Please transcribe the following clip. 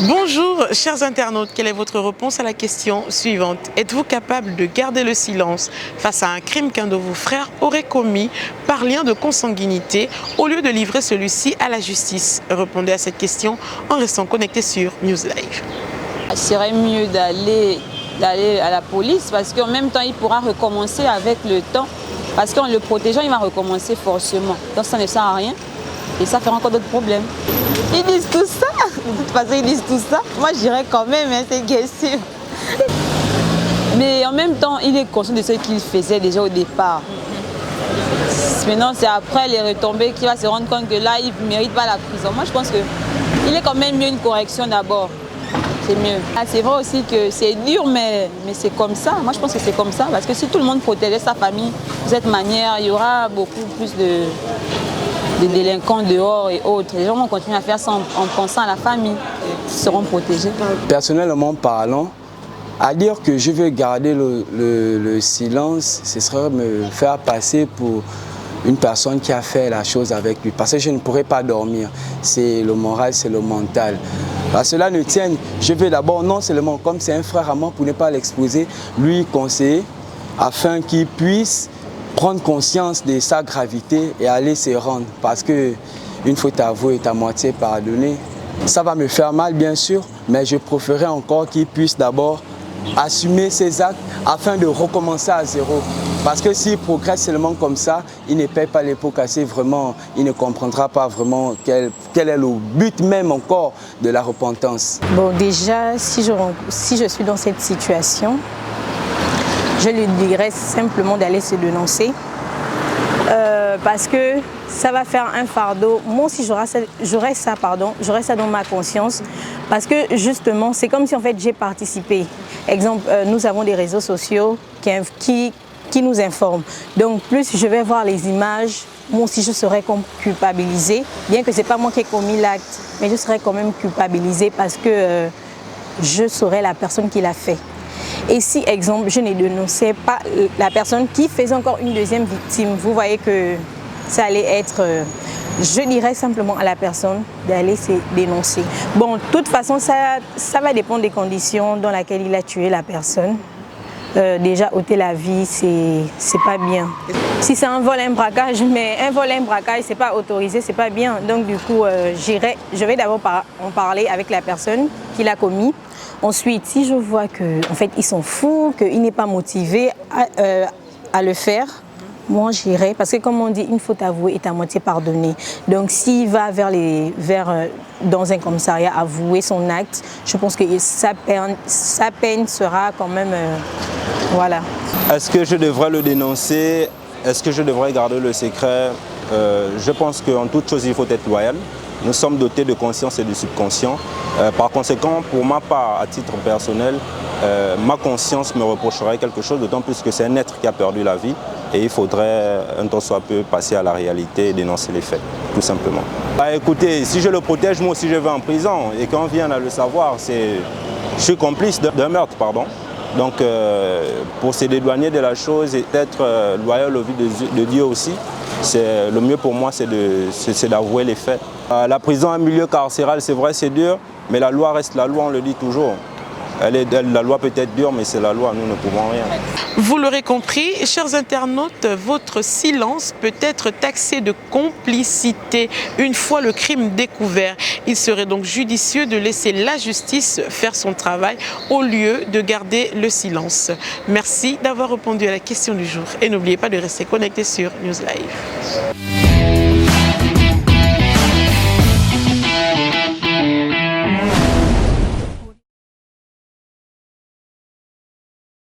Bonjour, chers internautes, quelle est votre réponse à la question suivante? Êtes-vous capable de garder le silence face à un crime qu'un de vos frères aurait commis par lien de consanguinité au lieu de livrer celui-ci à la justice? Répondez à cette question en restant connecté sur News Live. Il serait mieux d'aller à la police parce qu'en même temps, il pourra recommencer avec le temps. Parce qu'en le protégeant, il va recommencer forcément. Donc ça ne sert à rien et ça fera encore d'autres problèmes. Ils disent tout ça. De toute façon, ils disent tout ça. Moi, je dirais quand même, hein, c'est sûr. Mais en même temps, il est conscient de ce qu'il faisait déjà au départ. Maintenant, c'est après les retombées qu'il va se rendre compte que là, il ne mérite pas la prison. Moi, je pense qu'il est quand même mieux une correction d'abord. C'est mieux. Ah, c'est vrai aussi que c'est dur, mais c'est comme ça. Moi, je pense que c'est comme ça. Parce que si tout le monde protégeait sa famille de cette manière, il y aura beaucoup plus de délinquants dehors et autres. Les gens vont continuer à faire ça en pensant à la famille. Ils seront protégés. Personnellement parlant, à dire que je veux garder le silence, ce serait me faire passer pour une personne qui a fait la chose avec lui. Parce que je ne pourrais pas dormir. C'est le moral, c'est le mental. À cela ne tienne, je vais d'abord, non seulement comme c'est un frère à moi, pour ne pas l'exposer, lui conseiller afin qu'il puisse prendre conscience de sa gravité et aller se rendre. Parce qu'une faute avouée est à moitié pardonnée. Ça va me faire mal, bien sûr, mais je préférerais encore qu'il puisse d'abord assumer ses actes afin de recommencer à zéro. Parce que s'il progresse seulement comme ça, il ne paye pas les pots cassés, vraiment, il ne comprendra pas vraiment quel est le but même encore de la repentance. Bon, déjà, si je suis dans cette situation, je lui dirais simplement d'aller se dénoncer parce que ça va faire un fardeau. Moi aussi, j'aurais ça dans ma conscience parce que justement, c'est comme si en fait j'ai participé. Exemple, nous avons des réseaux sociaux qui nous informent. Donc, plus je vais voir les images, moi aussi je serai comme culpabilisée. Bien que ce n'est pas moi qui ai commis l'acte, mais je serai quand même culpabilisée parce que je serai la personne qui l'a fait. Et si, exemple, je ne dénonçais pas la personne qui faisait encore une deuxième victime, vous voyez que ça allait être... je dirais simplement à la personne d'aller se dénoncer. Bon, de toute façon, ça va dépendre des conditions dans lesquelles il a tué la personne. Déjà, ôter la vie, c'est pas bien. Si c'est un vol, un braquage, mais un vol, un braquage, c'est pas autorisé, c'est pas bien. Donc du coup, je vais d'abord en parler avec la personne qui l'a commis. Ensuite, si je vois qu'en fait, ils sont fous, qu'il n'est pas motivé à le faire, moi j'irai, parce que comme on dit, une faute avouée est à moitié pardonnée. Donc s'il va dans un commissariat avouer son acte, je pense que sa peine sera quand même... voilà. Est-ce que je devrais le dénoncer? Est-ce que je devrais garder le secret? Je pense qu'en toute chose, il faut être loyal. Nous sommes dotés de conscience et de subconscient. Par conséquent, pour ma part, à titre personnel, ma conscience me reprocherait quelque chose, d'autant plus que c'est un être qui a perdu la vie et il faudrait un tant soit peu passer à la réalité et dénoncer les faits, tout simplement. Bah, écoutez, si je le protège, moi aussi je vais en prison et quand on vient à le savoir, je suis complice d'un meurtre, pardon. Donc pour se dédouaner de la chose et d'être loyal au vu de Dieu aussi, le mieux pour moi c'est d'avouer les faits. La prison, un milieu carcéral, c'est vrai, c'est dur, mais la loi reste la loi, on le dit toujours. La loi peut être dure, mais c'est la loi, nous ne pouvons rien. Vous l'aurez compris, chers internautes, votre silence peut être taxé de complicité une fois le crime découvert. Il serait donc judicieux de laisser la justice faire son travail au lieu de garder le silence. Merci d'avoir répondu à la question du jour et n'oubliez pas de rester connecté sur News Live.